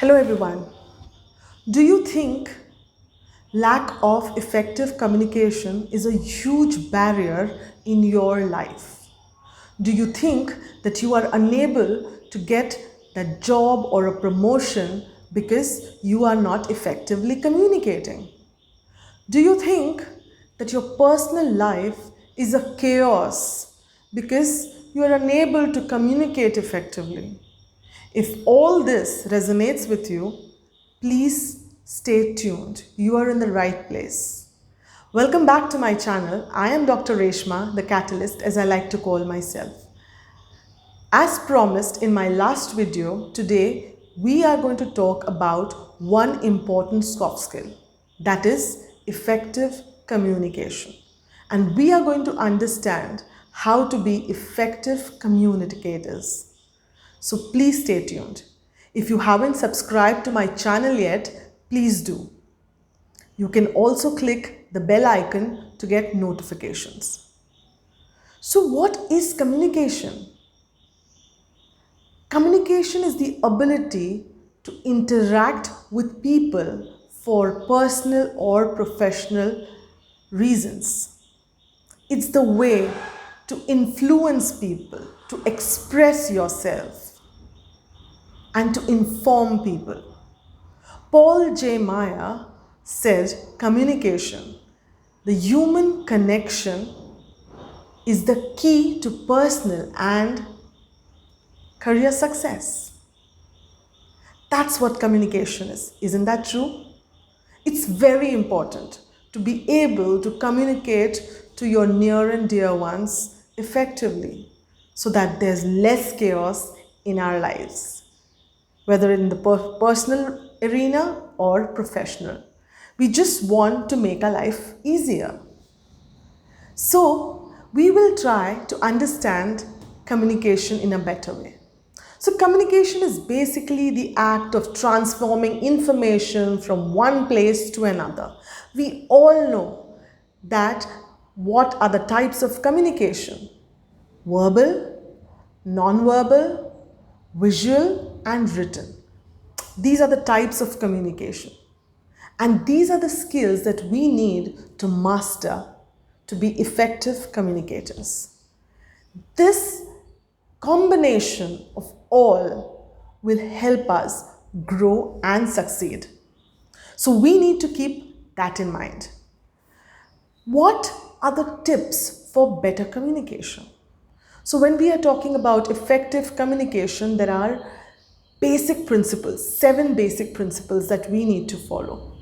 Hello everyone. Do you think lack of effective communication is a huge barrier in your life? Do you think that you are unable to get that job or a promotion because you are not effectively communicating? Do you think that your personal life is a chaos because you are unable to communicate effectively? If all this resonates with you, please stay tuned. You are in the right place. Welcome back to my channel. I am Dr. Reshma, the Catalyst, as I like to call myself. As promised in my last video, today we are going to talk about one important soft skill, that is effective communication. And we are going to understand how to be effective communicators. So please stay tuned. If you haven't subscribed to my channel yet, please do. You can also click the bell icon to get notifications. So what is communication? Communication is the ability to interact with people for personal or professional reasons. It's the way to influence people, to express yourself, and to inform people. Paul J. Meyer said communication, the human connection, is the key to personal and career success. That's what communication is. Isn't that true? It's very important to be able to communicate to your near and dear ones effectively so that there's less chaos in our lives, whether in the personal arena or professional. We just want to make our life easier. So, we will try to understand communication in a better way. So, communication is basically the act of transforming information from one place to another. We all know that what are the types of communication: verbal, non-verbal, visual, and written. These are the types of communication. And these are the skills that we need to master to be effective communicators. This combination of all will help us grow and succeed. So we need to keep that in mind. What are the tips for better communication? So when we are talking about effective communication, there are basic principles, 7 basic principles that we need to follow.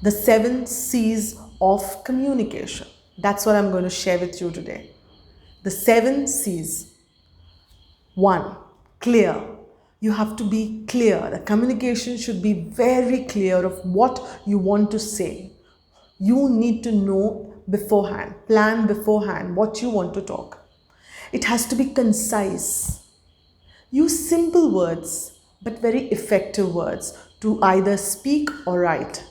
The 7 C's of communication. That's what I'm going to share with you today. The 7 C's. 1. Clear. You have to be clear. The communication should be very clear of what you want to say. You need to know beforehand, plan beforehand what you want to talk. It has to be concise. Use simple words but very effective words to either speak or write.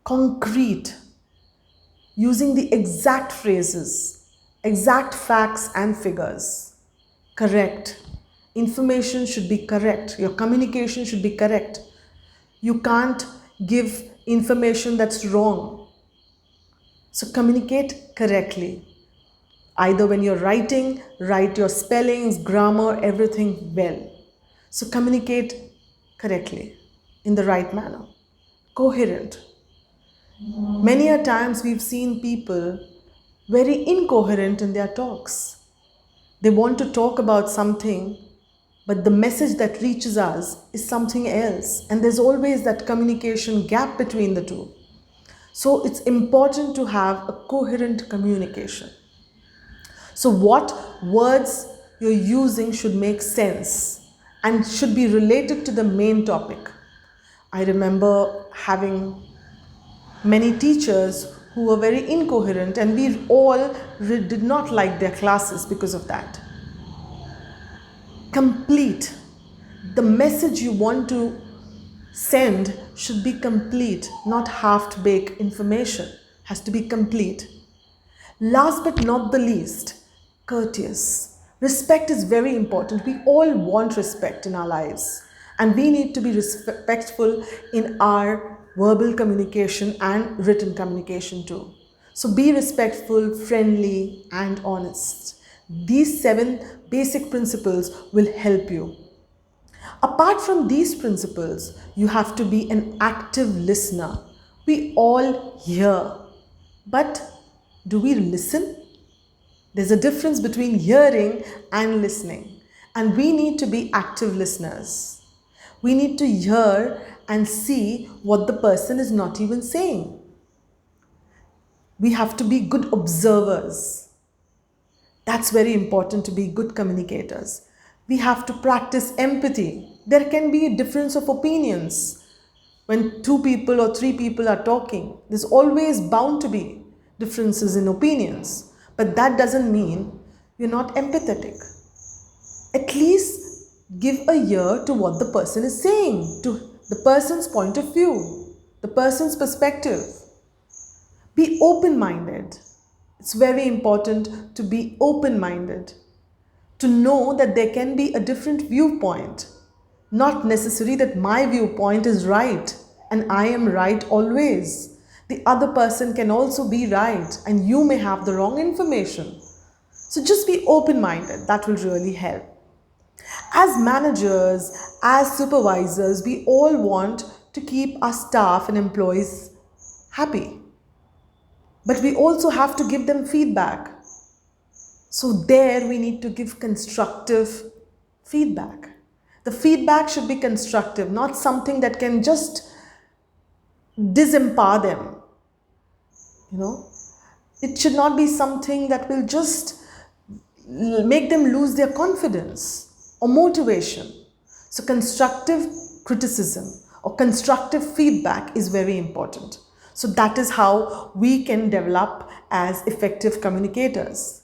Concrete. Using the exact phrases, exact facts and figures. Correct. Information should be correct. Your communication should be correct. You can't give information that's wrong. So communicate correctly. Either when you're writing, write your spellings, grammar, everything well. So communicate correctly in the right manner. Coherent. Many a times we've seen people very incoherent in their talks. They want to talk about something, but the message that reaches us is something else. And there's always that communication gap between the two. So it's important to have a coherent communication. So what words you're using should make sense and should be related to the main topic. I remember having many teachers who were very incoherent, and we all did not like their classes because of that. Complete. The message you want to send should be complete, not half-baked information. Has to be complete. Last but not the least, courteous. Respect is very important. We all want respect in our lives, and we need to be respectful in our verbal communication and written communication too. So be respectful, friendly, and honest. These 7 basic principles will help you. Apart from these principles, you have to be an active listener. We all hear, but do we listen? There's a difference between hearing and listening, and we need to be active listeners. We need to hear and see what the person is not even saying. We have to be good observers. That's very important to be good communicators. We have to practice empathy. There can be a difference of opinions. When 2 people or 3 people are talking, there's always bound to be differences in opinions. But that doesn't mean you're not empathetic. At least give a ear to what the person is saying, to the person's point of view, the person's perspective. Be open-minded. It's very important to be open-minded, to know that there can be a different viewpoint. Not necessary that my viewpoint is right and I am right always. The other person can also be right and you may have the wrong information. So just be open-minded. That will really help. As managers, as supervisors, we all want to keep our staff and employees happy. But we also have to give them feedback. So there we need to give constructive feedback. The feedback should be constructive, not something that can just disempower them. It should not be something that will just make them lose their confidence or motivation. So constructive criticism or constructive feedback is very important. So that is how we can develop as effective communicators.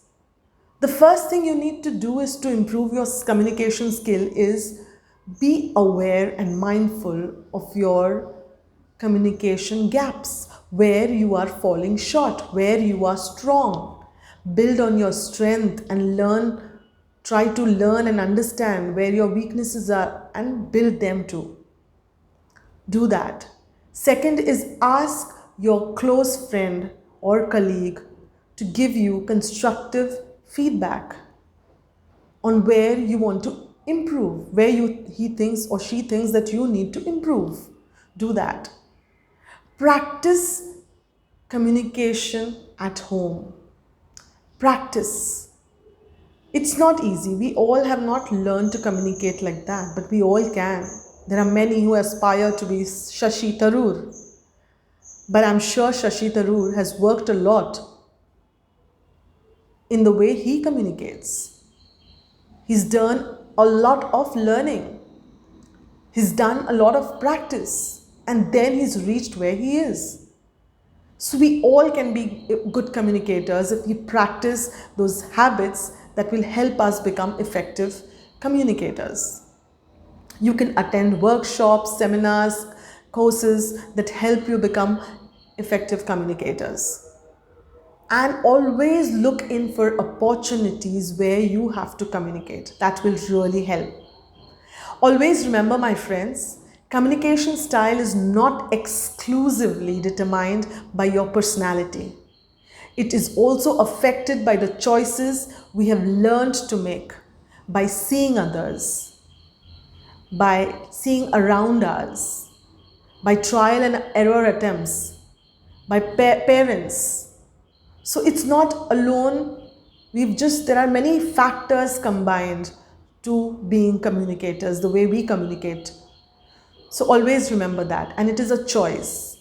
The first thing you need to do is to improve your communication skill is be aware and mindful of your communication gaps, where you are falling short, where you are strong. Build on your strength and try to learn and understand where your weaknesses are and build them too. Do that. Second is ask your close friend or colleague to give you constructive feedback on where you want to improve, where he thinks or she thinks that you need to improve. Do that. Practice communication at home. Practice. It's not easy. We all have not learned to communicate like that, but we all can. There are many who aspire to be Shashi Tharoor. But I'm sure Shashi Tharoor has worked a lot in the way he communicates. He's done a lot of learning. He's done a lot of practice. And then he's reached where he is. So we all can be good communicators if we practice those habits that will help us become effective communicators. You can attend workshops, seminars, courses that help you become effective communicators. And always look in for opportunities where you have to communicate. That will really help. Always remember, my friends, communication style is not exclusively determined by your personality. It is also affected by the choices we have learned to make, by seeing others, by seeing around us, by trial and error attempts, by parents. So it's not alone. There are many factors combined to being communicators, the way we communicate. So always remember that. And it is a choice.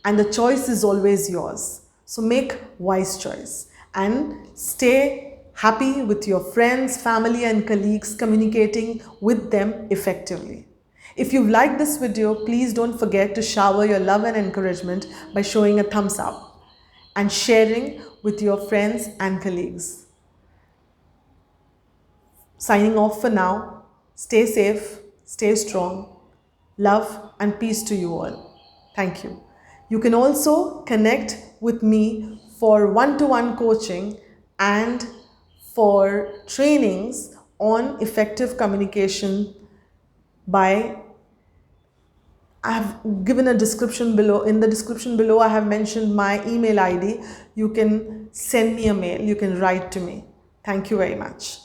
And the choice is always yours. So make wise choice. And stay happy with your friends, family and colleagues, communicating with them effectively. If you've liked this video, please don't forget to shower your love and encouragement by showing a thumbs up and sharing with your friends and colleagues. Signing off for now. Stay safe, stay strong. Love and peace to you all. Thank you. You can also connect with me for one-to-one coaching and for trainings on effective communication by I have given a description below. In the description below, I have mentioned my email ID. You can send me a mail. You can write to me. Thank you very much.